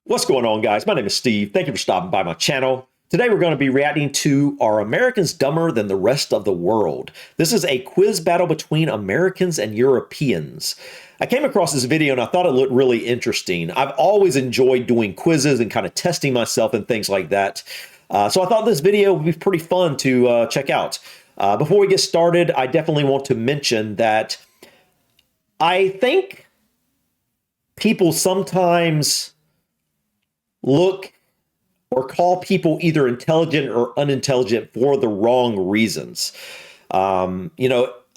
What's going on, guys? My name is Steve. Thank you for stopping by my channel. Today, we're going to be reacting to Are Americans Dumber Than the Rest of the World? This is a quiz battle between Americans and Europeans. I came across this video and I thought it looked really interesting. I've always enjoyed doing quizzes and kind of testing myself and things like that. So I thought this video would be pretty fun to check out. Before we get started, I definitely want to mention that I think people sometimes look or call people either intelligent or unintelligent for the wrong reasons. I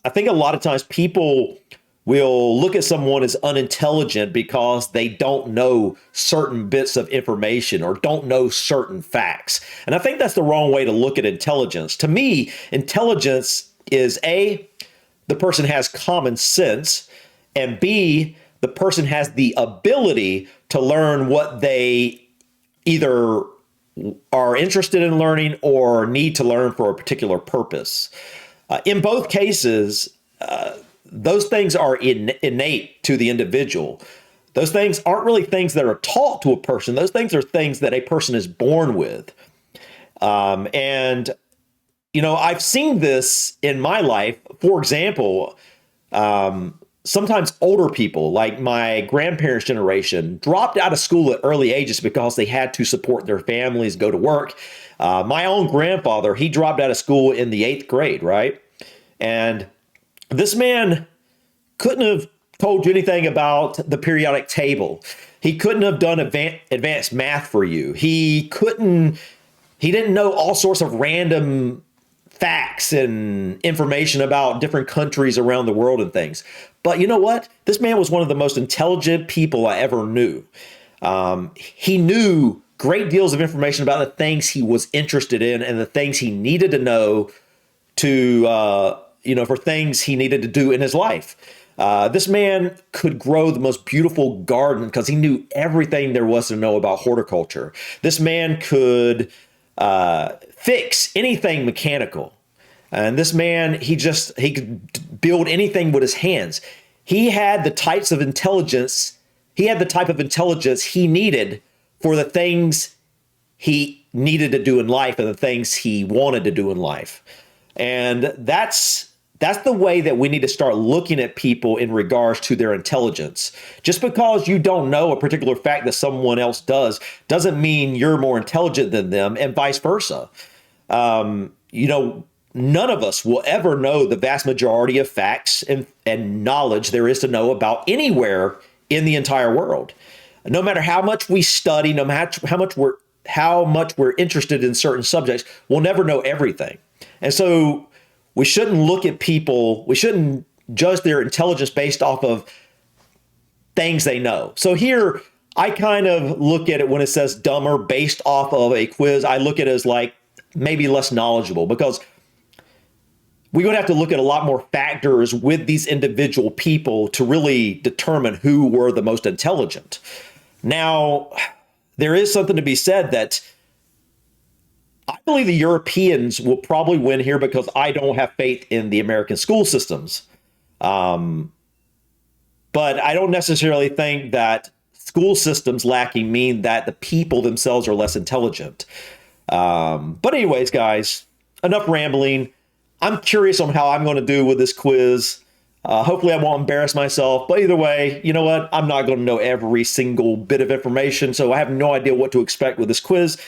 think a lot of times people will look at someone as unintelligent because they don't know certain bits of information or don't know certain facts. And I think that's the wrong way to look at intelligence. To me, intelligence is A, the person has common sense, and B, the person has the ability to learn what they either are interested in learning or need to learn for a particular purpose. In both cases, those things are innate to the individual. Those things aren't really things that are taught to a person. Those things are things that a person is born with. I've seen this in my life. For example, sometimes older people, like my grandparents' generation, dropped out of school at early ages because they had to support their families, go to work. My own grandfather, he dropped out of school in the 8th grade, right? And this man couldn't have told you anything about the periodic table. He couldn't have done advanced math for you. He didn't know all sorts of random facts and information about different countries around the world and things. But you know what? This man was one of the most intelligent people I ever knew. He knew great deals of information about the things he was interested in and the things he needed to know to, for things he needed to do in his life. This man could grow the most beautiful garden because he knew everything there was to know about horticulture. This man could fix anything mechanical. And this man, he could build anything with his hands. He had the type of intelligence he needed for the things he needed to do in life and the things he wanted to do in life. And that's the way that we need to start looking at people in regards to their intelligence. Just because you don't know a particular fact that someone else does, doesn't mean you're more intelligent than them, and vice versa. None of us will ever know the vast majority of facts and knowledge there is to know about anywhere in the entire world. No matter how much we study, no matter how much we're interested in certain subjects, we'll never know everything. And so we shouldn't look at people, we shouldn't judge their intelligence based off of things they know. So here, I kind of look at it when it says dumber based off of a quiz. I look at it as like maybe less knowledgeable, because we're going to have to look at a lot more factors with these individual people to really determine who were the most intelligent. Now, there is something to be said that I believe the Europeans will probably win here because I don't have faith in the American school systems. But I don't necessarily think that school systems lacking mean that the people themselves are less intelligent. But anyways, guys, enough rambling. I'm curious on how I'm going to do with this quiz. Hopefully I won't embarrass myself. But either way, you know what? I'm not going to know every single bit of information, so I have no idea what to expect with this quiz.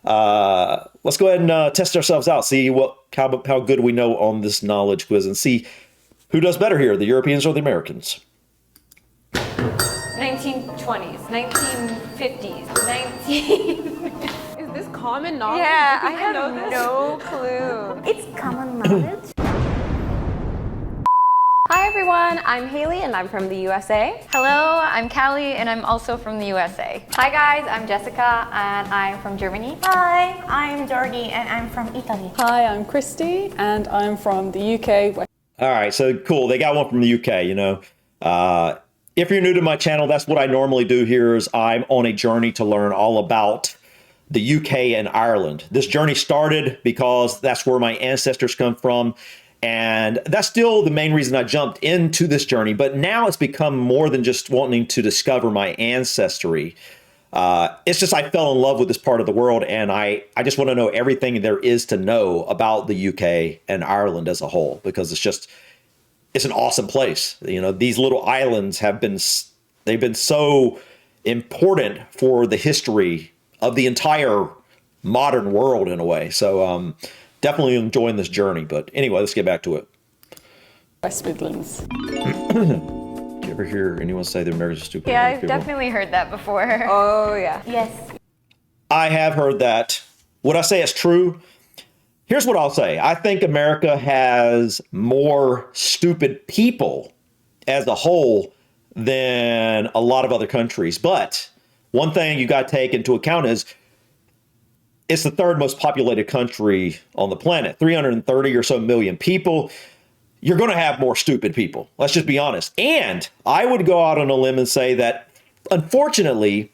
Let's go ahead and test ourselves out, see how good we know on this knowledge quiz, and see who does better here, the Europeans or the Americans. 1920s, 1950s, Is this common knowledge? Yeah, I Did you have no clue. It's common knowledge. Hi everyone, I'm Haley and I'm from the USA. Hello, I'm Callie and I'm also from the USA. Hi guys, I'm Jessica and I'm from Germany. Hi, I'm Georgie and I'm from Italy. Hi, I'm Christy and I'm from the UK. All right, so cool. They got one from the UK, If you're new to my channel, that's what I normally do here is I'm on a journey to learn all about the UK and Ireland. This journey started because that's where my ancestors come from. And that's still the main reason I jumped into this journey. But now it's become more than just wanting to discover my ancestry. It's just I fell in love with this part of the world, and I just want to know everything there is to know about the UK and Ireland as a whole, because it's an awesome place. You know, these little islands they've been so important for the history of the entire modern world in a way. So definitely enjoying this journey. But anyway, let's get back to it. West Midlands. Do you ever hear anyone say the Americans are stupid? Yeah, I've people? definitely heard that before. Oh, yeah. Yes. I have heard that. Would I say it's true? Here's what I'll say. I think America has more stupid people as a whole than a lot of other countries. But one thing you got to take into account is it's the third most populated country on the planet, 330 or so million people. You're going to have more stupid people. Let's just be honest. And I would go out on a limb and say that, unfortunately,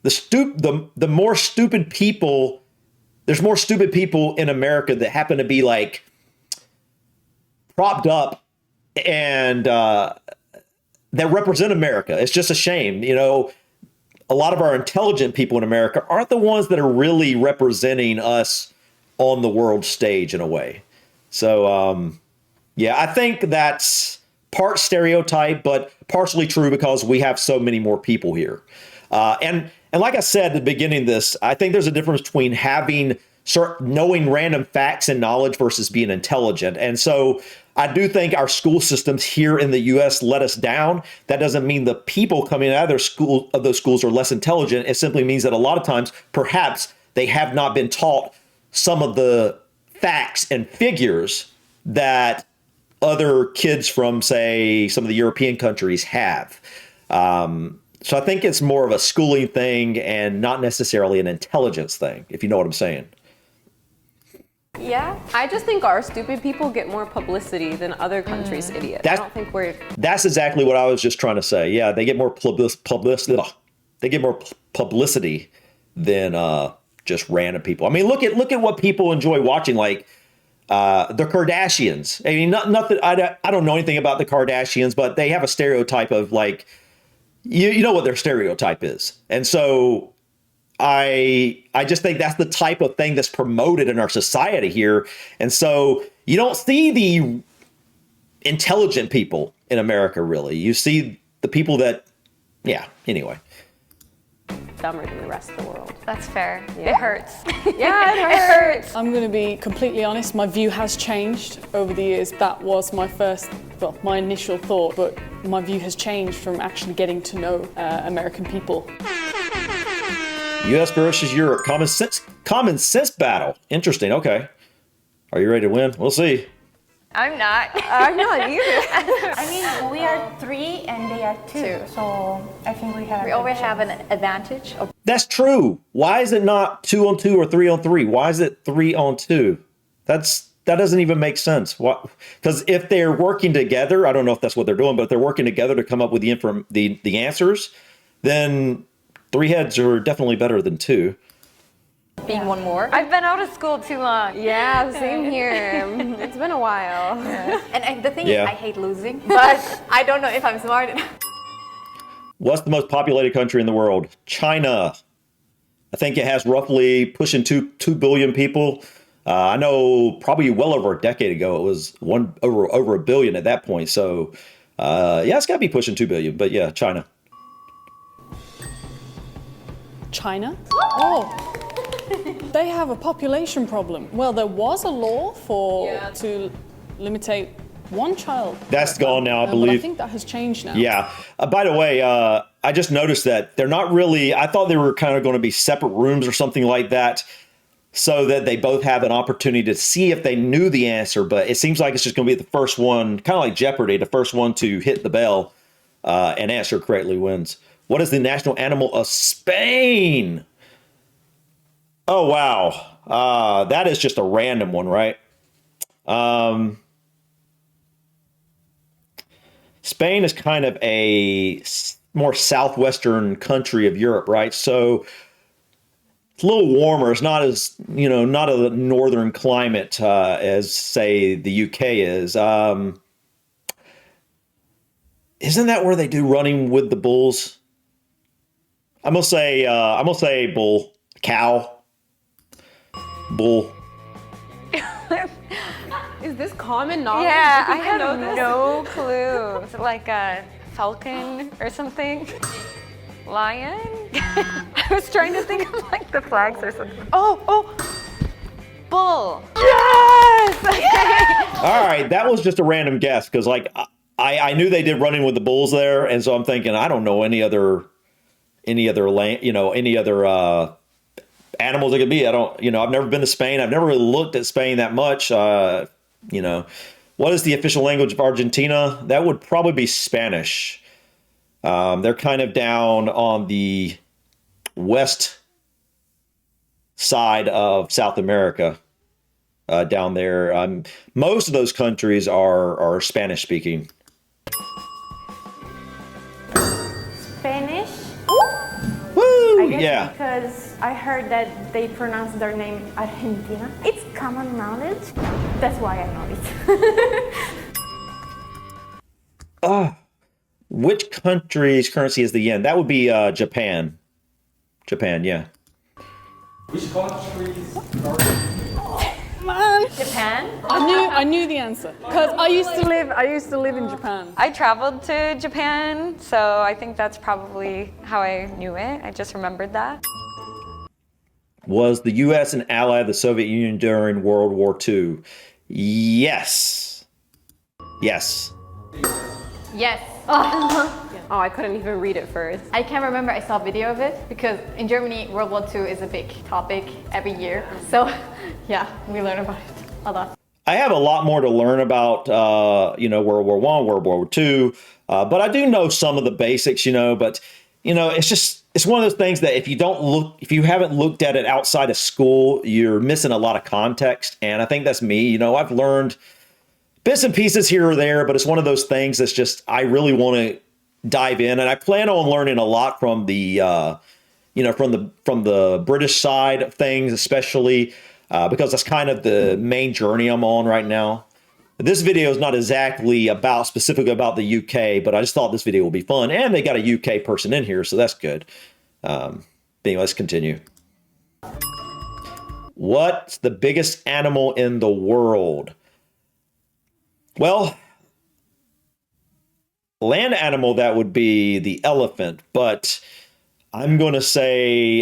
the more stupid people, there's more stupid people in America that happen to be like propped up and that represent America. It's just a shame. You know, a lot of our intelligent people in America aren't the ones that are really representing us on the world stage in a way. So, yeah, I think that's part stereotype, but partially true because we have so many more people here. And like I said at the beginning of this, I think there's a difference between knowing random facts and knowledge versus being intelligent. And so I do think our school systems here in the U.S. let us down. That doesn't mean the people coming out of those schools are less intelligent. It simply means that a lot of times, perhaps, they have not been taught some of the facts and figures that other kids from, say, some of the European countries have. So I think it's more of a schooling thing and not necessarily an intelligence thing, if you know what I'm saying. Yeah, I just think our stupid people get more publicity than other countries' idiots. I don't think we're... That's exactly what I was just trying to say. Yeah, they get more publicity. They get more publicity than just random people. I mean, look at what people enjoy watching, like the Kardashians. I mean, nothing. I don't know anything about the Kardashians, but they have a stereotype of like, you know what their stereotype is, and so I just think that's the type of thing that's promoted in our society here, and so you don't see the intelligent people in America really. You see the people that, yeah. Anyway. Dumber than the rest of the world. That's fair. Yeah. It hurts. Yeah, it hurts. I'm going to be completely honest, my view has changed over the years. That was my initial thought, but my view has changed from actually getting to know American people. U.S. versus Europe. Common sense battle. Interesting. Okay. Are you ready to win? We'll see. I'm not. I'm not either. I mean, we are 3 and they are 2. So I think we have. We always have an advantage. That's true. Why is it not 2 on 2 or 3 on 3? Why is it 3 on 2? That doesn't even make sense. What? Because if they're working together, I don't know if that's what they're doing, but if they're working together to come up with the answers, then 3 heads are definitely better than 2. Being one more. I've been out of school too long. Yeah, same here. It's been a while. And the thing Yeah. is, I hate losing, but I don't know if I'm smart enough. What's the most populated country in the world? China. I think it has roughly pushing 2 billion people. I know probably well over a decade ago, it was over a billion at that point. So, yeah, it's got to be pushing 2 billion. But yeah, China. China? Oh, they have a population problem. Well, there was a law to limitate one child. That's gone now, I But I believe. think that has changed now. Yeah. By the way, I just noticed that they're not really, I thought they were kind of going to be separate rooms or something like that, so that they both have an opportunity to see if they knew the answer. But it seems like it's just going to be the first one, kind of like Jeopardy, the first one to hit the bell and answer correctly wins. What is the national animal of Spain? Oh, wow. That is just a random one, right? Spain is kind of a more southwestern country of Europe, right? So it's a little warmer. It's not as, not a northern climate as, say, the UK is. Isn't that where they do Running with the Bulls? I'm gonna say bull, cow, bull. Is this common knowledge? Yeah, Do I people know have this? no clue. Is it like a falcon or something? Lion? I was trying to think of like the flags or something. Oh, bull. Yes! All right, that was just a random guess because like I knew they did Running with the Bulls there, and so I'm thinking I don't know any other land, any other animals it could be. I don't, I've never been to Spain. I've never really looked at Spain that much. What is the official language of Argentina? That would probably be Spanish. They're kind of down on the west side of South America, down there. Most of those countries are Spanish speaking. Spanish. Woo! I guess Yeah. because I heard that they pronounce their name Argentina. It's common knowledge. That's why I know it. Which country's currency is the yen? That would be Japan. Japan, yeah. Which countries are Man, Japan? I knew the answer because I used to live in Japan. I traveled to Japan, so I think that's probably how I knew it. I just remembered that. Was the U.S. an ally of the Soviet Union during World War II? Yes. Yes. Yes. Oh, I couldn't even read it first. I can't remember. I saw a video of it because in Germany, World War II is a big topic every year. So, yeah, we learn about it a lot. I have a lot more to learn about, World War I, World War II, but I do know some of the basics, but, it's one of those things that if you haven't looked at it outside of school, you're missing a lot of context. And I think that's me. I've learned bits and pieces here or there, but it's one of those things that's just, I really want to dive in. And I plan on learning a lot from the, from the British side of things, especially because that's kind of the main journey I'm on right now. This video is not exactly specifically about the UK, but I just thought this video would be fun. And they got a UK person in here, so that's good. Anyway, let's continue. What's the biggest animal in the world? Well, land animal, that would be the elephant, but I'm going to say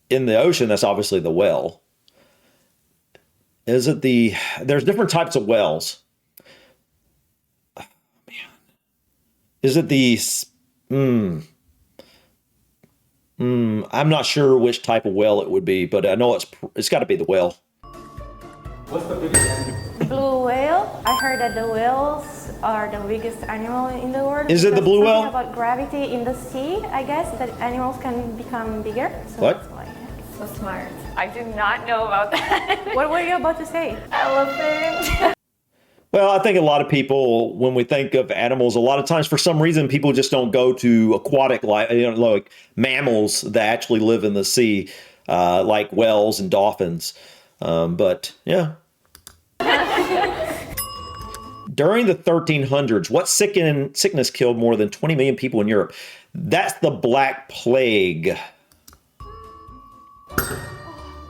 in the ocean, that's obviously the whale. There's different types of whales. Oh, man. Is it I'm not sure which type of whale it would be, but I know it's got to be the whale. what's the biggest animal? Blue whale. I heard that the whales are the biggest animal in the world. Is it the because blue whale? something about gravity in the sea, I guess, that animals can become bigger. So What? that's why. So smart. I did not know about that. What were you about to say? Elephant. Well, I think a lot of people, when we think of animals, a lot of times for some reason people just don't go to aquatic life, like mammals that actually live in the sea, like whales and dolphins. But yeah. During the 1300s, what sickness killed more than 20 million people in Europe? That's the Black Plague.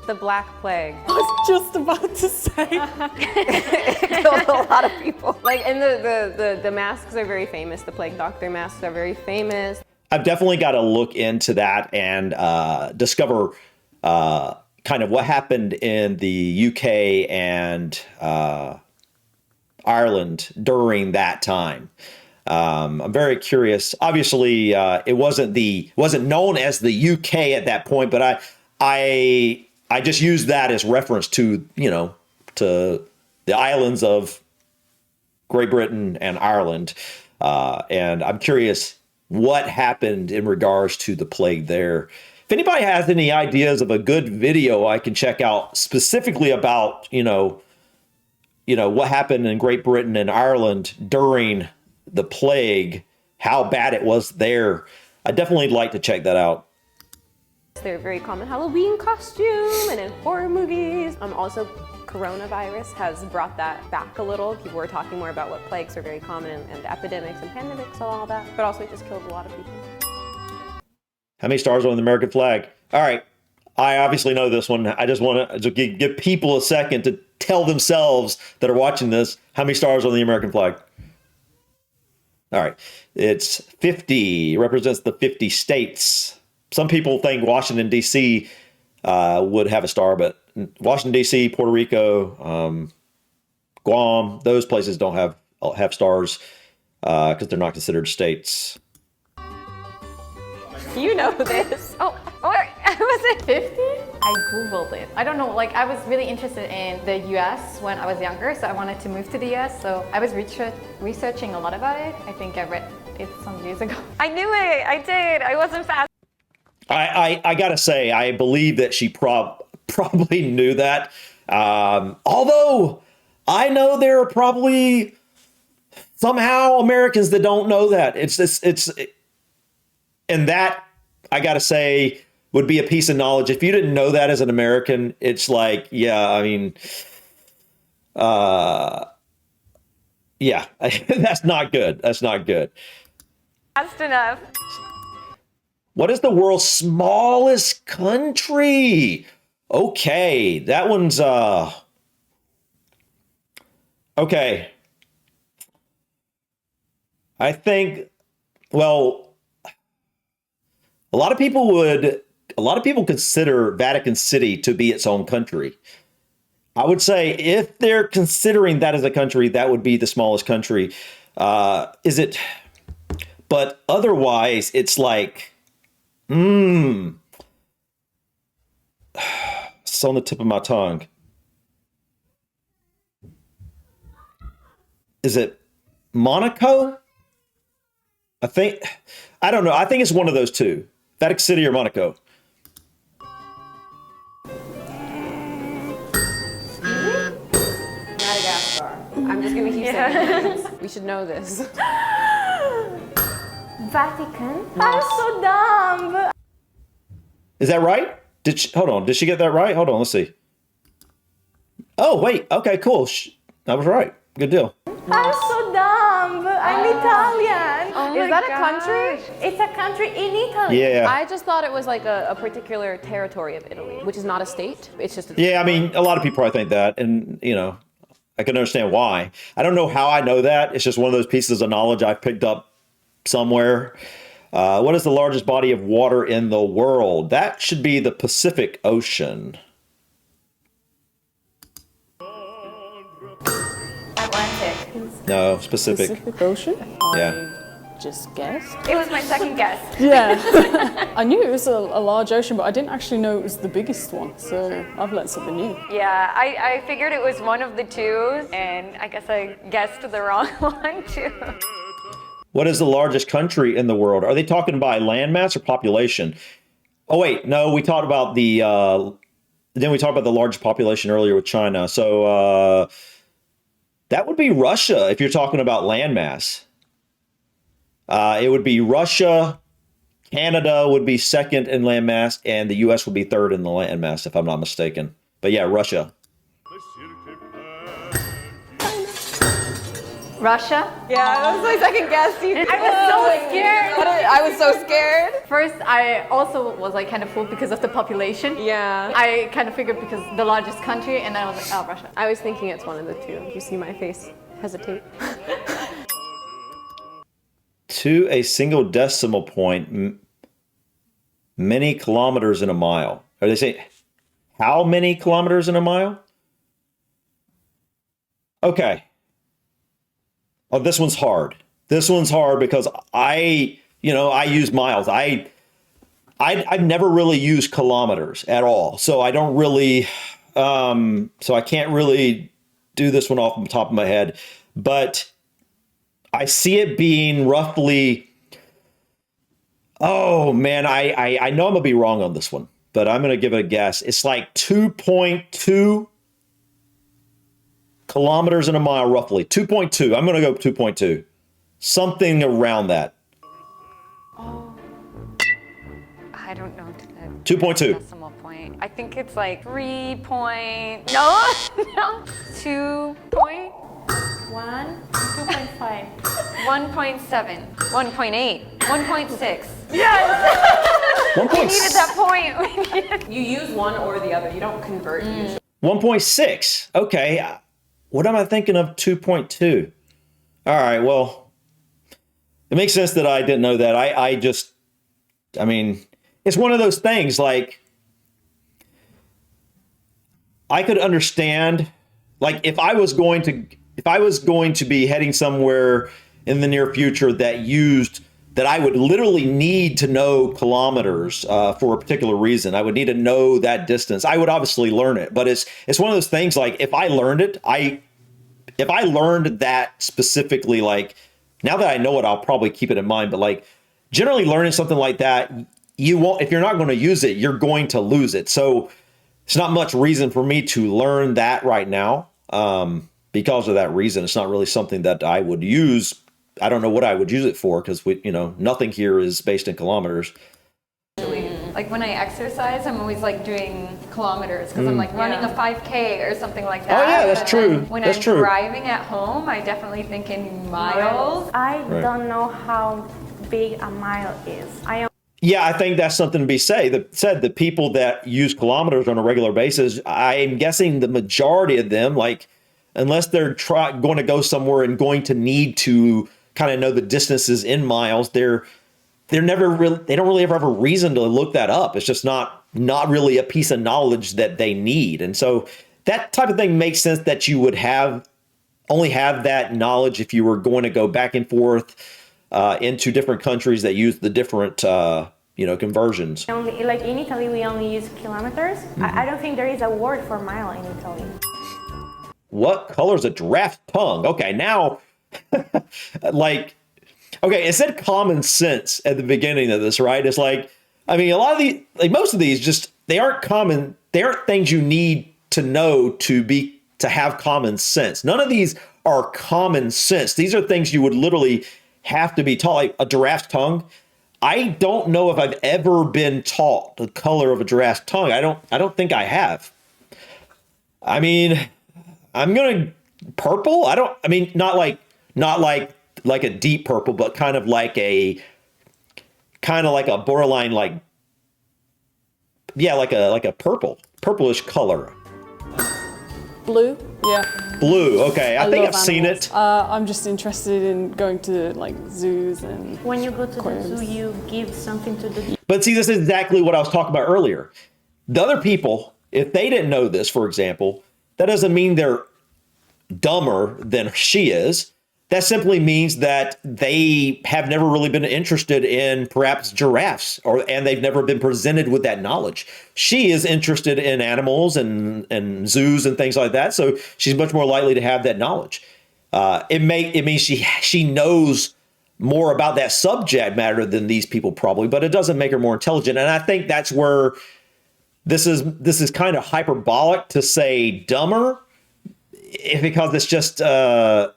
The Black Plague. I was just about to say. It killed a lot of people. Like, and the masks are very famous. The plague doctor masks are very famous. I've definitely got to look into that and discover kind of what happened in the UK and Ireland during that time. I'm very curious. Obviously, it wasn't known as the UK at that point, but I just used that as reference to to the islands of Great Britain and Ireland, and I'm curious what happened in regards to the plague there. If anybody has any ideas of a good video I can check out specifically about what happened in Great Britain and Ireland during the plague, how bad it was there, I'd definitely like to check that out. They're a very common Halloween costume and in horror movies. Also, coronavirus has brought that back a little. People were talking more about what plagues are very common and epidemics and pandemics and all that, but also it just killed a lot of people. How many stars are on the American flag? All right. I obviously know this one. I just want to give people a second to tell themselves that are watching this how many stars are on the American flag. All right. It's 50. It represents the 50 states. Some people think Washington, D.C. Would have a star, but Washington, D.C., Puerto Rico, Guam, those places don't have stars because they're not considered states. You know this. Oh, what? Was it 50? I googled it. I don't know, like I was really interested in the US when I was younger, so I wanted to move to the US, so I was researching a lot about it. I think I read it some years ago. I knew it. I did. I wasn't fast. I gotta say, I believe that she probably knew that. Although I know there are probably somehow Americans that don't know that. And that, I gotta say, would be a piece of knowledge. If you didn't know that as an American, it's like, yeah, I mean, yeah, that's not good. That's not good. Fast enough. What is the world's smallest country? Okay, that one's, okay. I think, well, a lot of people consider Vatican City to be its own country. I would say if they're considering that as a country, that would be the smallest country. Is it? But otherwise, it's like, it's on the tip of my tongue. Is it Monaco? I don't know. I think it's one of those two. Vatican City or Monaco. Madagascar. I'm just gonna keep saying it. We should know this. Vatican. I'm so dumb. Is that right? Hold on. Did she get that right? Hold on. Let's see. Oh, wait. Okay, cool. That was right. Good deal. I'm so dumb. I'm Italian. Oh Is my that a gosh. country? It's a country in Italy. Yeah. I just thought it was like a particular territory of Italy, which is not a state. It's just a Yeah, I mean, a lot of people probably think that. And, you know, I can understand why. I don't know how I know that. It's just one of those pieces of knowledge I've picked up somewhere. What is the largest body of water in the world? That should be the Pacific Ocean. Atlantic. No, Pacific. Pacific Ocean? Yeah. I just guessed. It was my second guess. Yeah. I knew it was a large ocean, but I didn't actually know it was the biggest one. So I've learned something new. Yeah, I figured it was one of the two, and I guess I guessed the wrong one too. What is the largest country in the world? Are they talking by landmass or population? Oh, wait. No, we talked about then we talked about the largest population earlier with China. So that would be Russia if you're talking about landmass. It would be Russia. Canada would be second in landmass, and the U.S. would be third in the landmass, if I'm not mistaken. But yeah, Russia. Russia? Yeah, that was my second guess. I was so scared. I was so scared. First, I also was like kind of fooled because of the population. Yeah. I kind of figured because the largest country, and then I was like, oh, Russia. I was thinking it's one of the two. You see my face hesitate. To a single decimal point, many kilometers in a mile. Are they saying how many kilometers in a mile? Okay. Oh, this one's hard. This one's hard because I use miles. I've never really used kilometers at all. So I don't really, so I can't really do this one off the top of my head, but I see it being roughly, oh man, I know I'm gonna be wrong on this one, but I'm gonna give it a guess. It's like 2.2 kilometers in a mile, roughly. 2.2. I'm gonna go 2.2. Something around that. I don't know. 2.2. Decimal point. I think it's like 3 point. No, no. 2 point. 1, 2.5. 1.7. 1.8. 1.6. Yes! We needed that point. You use one or the other. You don't convert usually. 1.6. Okay. What am I thinking of 2.2? All right. Well, it makes sense that I didn't know that. I mean, it's one of those things like I could understand, like if I was going to be heading somewhere in the near future that I would literally need to know kilometers for a particular reason. I would need to know that distance. I would obviously learn it, but it's one of those things like if I learned it, if I learned that specifically, like now that I know it, I'll probably keep it in mind. But like generally learning something like that, you won't, if you're not going to use it, you're going to lose it. So it's not much reason for me to learn that right now. Because of that reason, it's not really something that I would use. I don't know what I would use it for because nothing here is based in kilometers. Like when I exercise, I'm always like doing kilometers because I'm like running a 5K or something like that. Oh yeah, that's But true. then when That's I'm true. driving at home, I definitely think in miles. I don't know how big a mile is. Yeah, I think that's something to be said. The people that use kilometers on a regular basis, I'm guessing the majority of them, like unless they're going to go somewhere and going to need to kind of know the distances in miles, they don't really ever have a reason to look that up. It's just not really a piece of knowledge that they need. And so that type of thing makes sense that you would only have that knowledge if you were going to go back and forth into different countries that use the different conversions. Like in Italy, we only use kilometers. I don't think there is a word for mile in Italy. What color's a giraffe's tongue? Okay, now, okay, it said common sense at the beginning of this, right? It's like, I mean, a lot of these, like most of these, just they aren't common. They aren't things you need to know to have common sense. None of these are common sense. These are things you would literally have to be taught. Like a giraffe's tongue. I don't know if I've ever been taught the color of a giraffe's tongue. I don't think I have. I mean, I'm gonna purple. Not like a deep purple, but kind of like a borderline like a purplish color. Blue? Yeah. Blue. Okay, I think love I've seen animals. it. I'm just interested in going to like zoos and When you go to the aquariums. zoo, you give something to the But see, this is exactly what I was talking about earlier. The other people, if they didn't know this, for example, that doesn't mean they're dumber than she is. That simply means that they have never really been interested in perhaps giraffes, and they've never been presented with that knowledge. She is interested in animals and zoos and things like that, so she's much more likely to have that knowledge. It means she knows more about that subject matter than these people probably, but it doesn't make her more intelligent. And I think that's where this is kind of hyperbolic to say dumber. Because it's just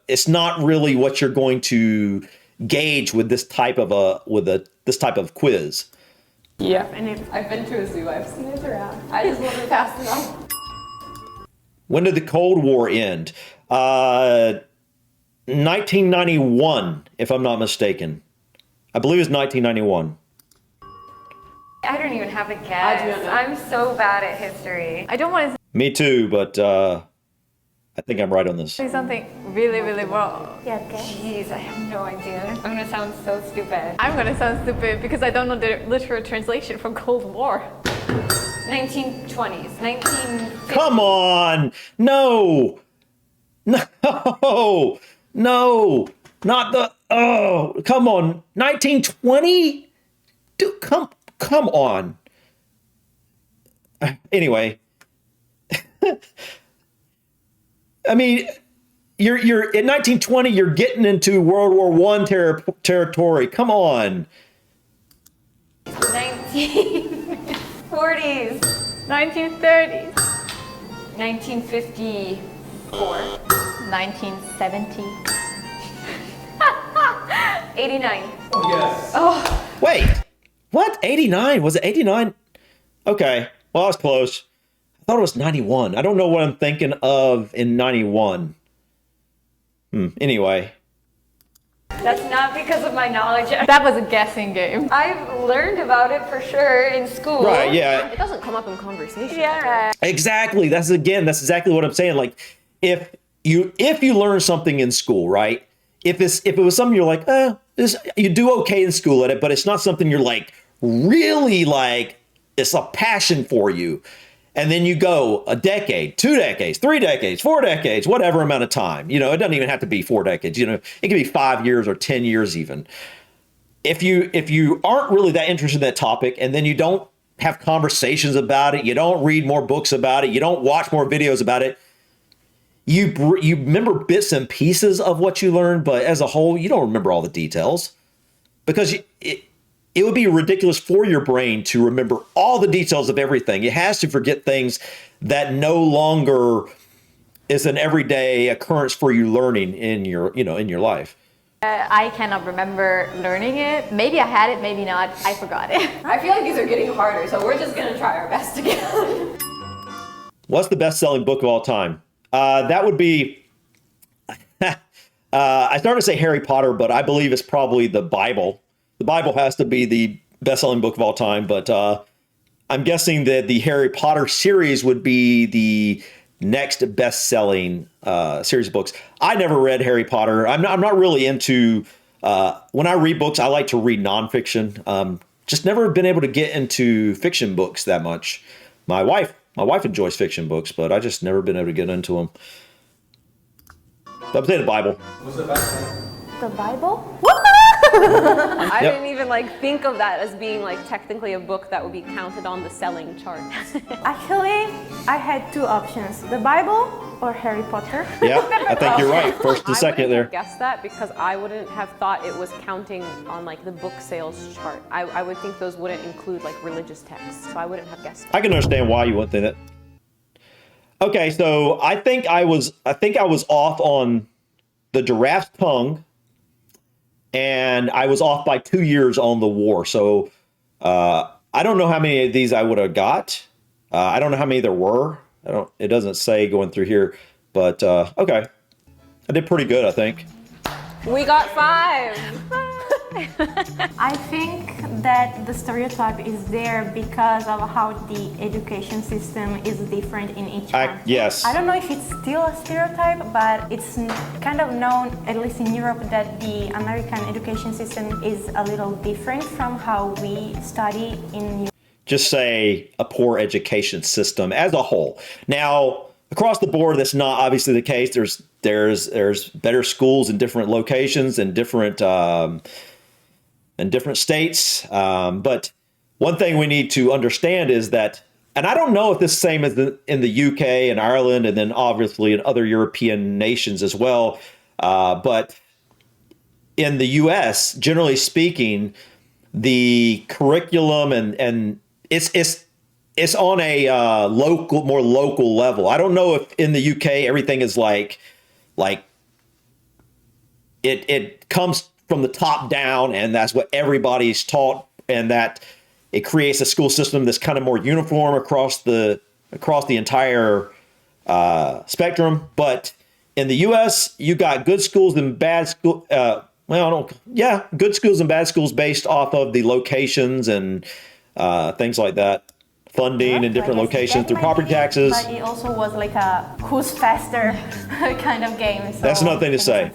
it's not really what you're going to gauge with this type of this type of quiz. yeah. I've been to a zoo. I've seen a giraffe. I just wasn't fast enough. When did the Cold War end? 1991, if I'm not mistaken. I believe it's 1991. I don't even have a I do guess. not know. I'm so bad at history. I don't want to Me too, but I think I'm right on this. say something really, really wrong. Yeah, okay. Jeez, I have no idea. I'm gonna sound so stupid. I'm gonna sound stupid because I don't know the literal translation from Cold War. 1920s, 1950s. Come on! No! No! No! Not the... Oh, come on. 1920? Dude, come on. Anyway. I mean, you're in 1920, you're getting into World War I territory. Come on. 1940s, 1930s, 1954, 1970. 89. Oh, yes. Wait, what? 89? Was it 89? Okay, well, I was close. I thought it was 91. I don't know what I'm thinking of in 91. Anyway. That's not because of my knowledge. That was a guessing game. I've learned about it for sure in school. Right, yeah. It doesn't come up in conversation. Yeah. Exactly. That's exactly what I'm saying. Like if you learn something in school, right? If it was something you're like, you do okay in school at it, but it's not something you're like really like, it's a passion for you. And then you go a decade, 2 decades, 3 decades, 4 decades, whatever amount of time. You know, it doesn't even have to be 4 decades. You know, it can be 5 years or 10 years even. If you aren't really that interested in that topic, and then you don't have conversations about it, you don't read more books about it, you don't watch more videos about it, you remember bits and pieces of what you learned, but as a whole, you don't remember all the details, because it would be ridiculous for your brain to remember all the details of everything. It has to forget things that no longer is an everyday occurrence for you learning in your life. I cannot remember learning it. Maybe I had it, maybe not. I forgot it. I feel like these are getting harder, so we're just gonna try our best again. What's the best-selling book of all time? That would be, I started to say Harry Potter, but I believe it's probably the Bible. The Bible has to be the best-selling book of all time, but I'm guessing that the Harry Potter series would be the next best-selling series of books. I never read Harry Potter. I'm not really into, when I read books, I like to read nonfiction. Just never been able to get into fiction books that much. My wife enjoys fiction books, but I just never been able to get into them. But I'm saying the Bible. What's the best? The Bible? I didn't even like think of that as being like technically a book that would be counted on the selling charts. Actually, I had two options: the Bible or Harry Potter. Yeah, I think you're right. First and second there. I wouldn't have guessed that because I wouldn't have thought it was counting on like the book sales chart. I would think those wouldn't include like religious texts, so I wouldn't have guessed that. I can understand why you wouldn't think that. Okay, so I think I was off on the giraffe's tongue, and I was off by 2 years on the war. So I don't know how many of these I would have got. I don't know how many there were. It doesn't say going through here, but okay. I did pretty good, I think. We got 5. I think that the stereotype is there because of how the education system is different in each country. Yes. I don't know if it's still a stereotype, but it's kind of known, at least in Europe, that the American education system is a little different from how we study in Europe. Just say a poor education system as a whole. Now, across the board, that's not obviously the case. There's better schools in different locations and different states. But one thing we need to understand is that, and I don't know if this is the same as in the UK and Ireland, and then obviously in other European nations as well. But in the US, generally speaking, the curriculum and it's on a more local level. I don't know if in the UK everything is like it comes from the top down, and that's what everybody's taught, and that it creates a school system that's kind of more uniform across the entire spectrum. But in the U.S., you got good schools and bad school. Good schools and bad schools based off of the locations and things like that. Funding in different locations through property taxes. But it also was like a who's faster kind of game. So that's another thing to say.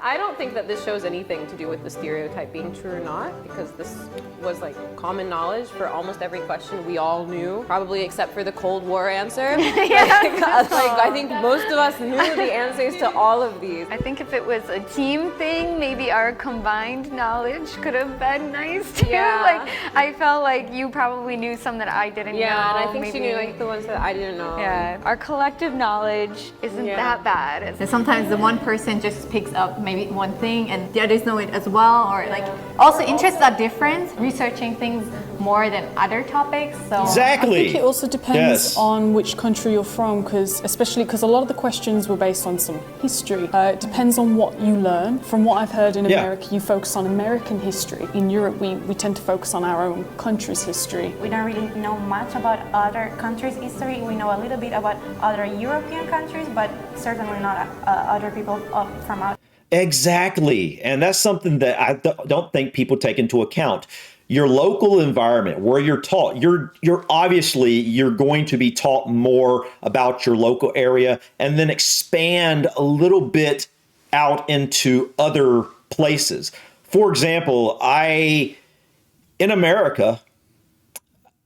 I don't think that this shows anything to do with the stereotype being true or not, because this was like common knowledge for almost every question we all knew, probably except for the Cold War answer. I think most of us knew the answers to all of these. I think if it was a team thing, maybe our combined knowledge could have been nice too. Yeah. Like I felt like you probably knew some that I didn't know. Yeah, and I think she maybe. knew like the ones that I didn't know. Yeah, our collective knowledge isn't that bad. And sometimes the one person just picks up maybe one thing and the others know it as well, or like also interests are different, researching things more than other topics. So Exactly. I think it also depends on which country you're from, especially because a lot of the questions were based on some history. It depends on what you learn. From what I've heard in America, you focus on American history. In Europe, we tend to focus on our own country's history. We don't really know much about other countries' history. We know a little bit about other European countries, but certainly not other people from out. Exactly. And that's something that I don't think people take into account. Your local environment where you're taught, you're obviously you're going to be taught more about your local area and then expand a little bit out into other places. For example, in America,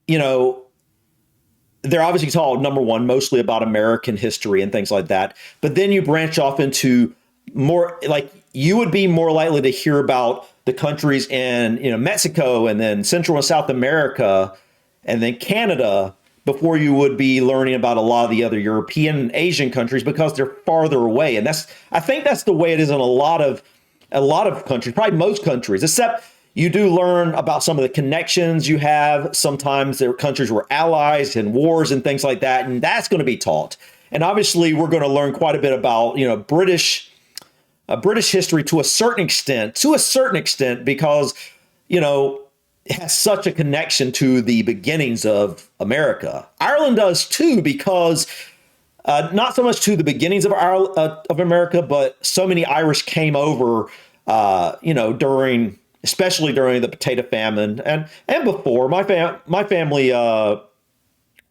you know, they're obviously taught, number one, mostly about American history and things like that. But then you branch off into more, like, you would be more likely to hear about the countries in, Mexico and then Central and South America and then Canada before you would be learning about a lot of the other European and Asian countries because they're farther away. And I think that's the way it is in a lot of countries, probably most countries, except you do learn about some of the connections you have. Sometimes their countries were allies in wars and things like that, and that's going to be taught. And obviously, we're going to learn quite a bit about, British history to a certain extent, because, it has such a connection to the beginnings of America. Ireland does too, because not so much to the beginnings of America, but so many Irish came over, especially during the potato famine and before. My family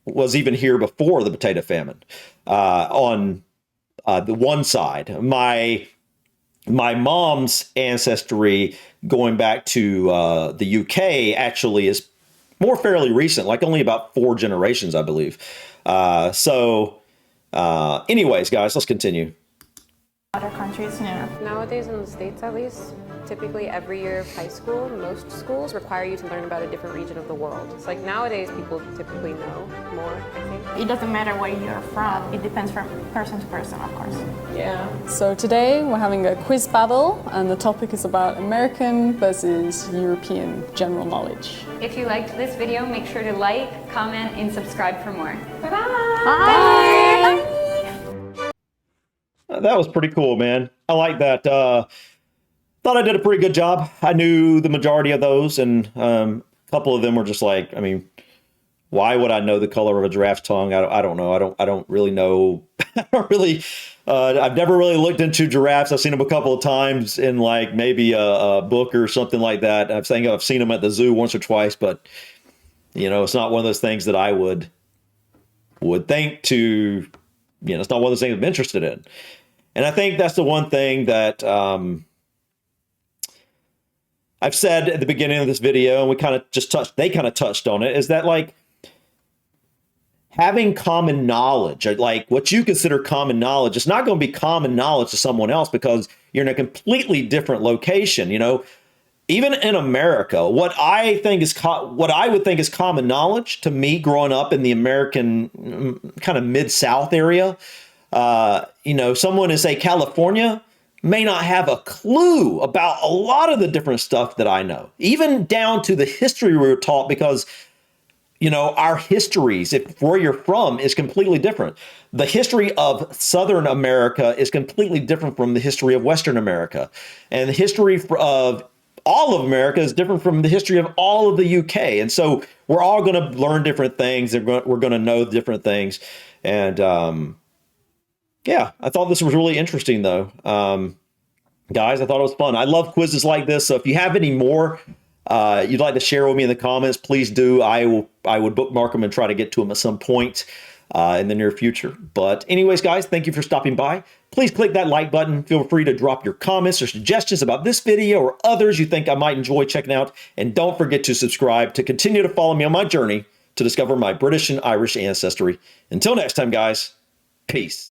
was even here before the potato famine. On the one side, my mom's ancestry going back to the UK actually is more fairly recent, like only about 4 generations, I believe. Anyways, guys, let's continue. Other countries, yeah. Nowadays in the States at least, typically every year of high school, most schools require you to learn about a different region of the world. It's like nowadays people typically know more, I think. It doesn't matter where you're from. It depends from person to person, of course. Yeah. So today we're having a quiz battle, and the topic is about American versus European general knowledge. If you liked this video, make sure to like, comment, and subscribe for more. Bye! That was pretty cool, man. I like that. Thought I did a pretty good job. I knew the majority of those, and a couple of them were just like, I mean, why would I know the color of a giraffe's tongue? I don't know. I don't really know. I've never really looked into giraffes. I've seen them a couple of times in like maybe a book or something like that. I've seen them at the zoo once or twice, but it's not one of those things that I would think to, it's not one of those things I'm interested in. And I think that's the one thing that I've said at the beginning of this video, and they kind of touched on it, is that like having common knowledge, like what you consider common knowledge, is not going to be common knowledge to someone else because you're in a completely different location. Even in America, what I would think is common knowledge to me growing up in the American kind of Mid-South area, someone in, say, California may not have a clue about a lot of the different stuff that I know, even down to the history we were taught, because, our histories, if where you're from, is completely different. The history of Southern America is completely different from the history of Western America. And the history of all of America is different from the history of all of the UK. And so we're all going to learn different things. We're going to know different things. And, yeah, I thought this was really interesting, though. Guys, I thought it was fun. I love quizzes like this. So if you have any more you'd like to share with me in the comments, please do. I would bookmark them and try to get to them at some point in the near future. But anyways, guys, thank you for stopping by. Please click that like button. Feel free to drop your comments or suggestions about this video or others you think I might enjoy checking out. And don't forget to subscribe to continue to follow me on my journey to discover my British and Irish ancestry. Until next time, guys, peace.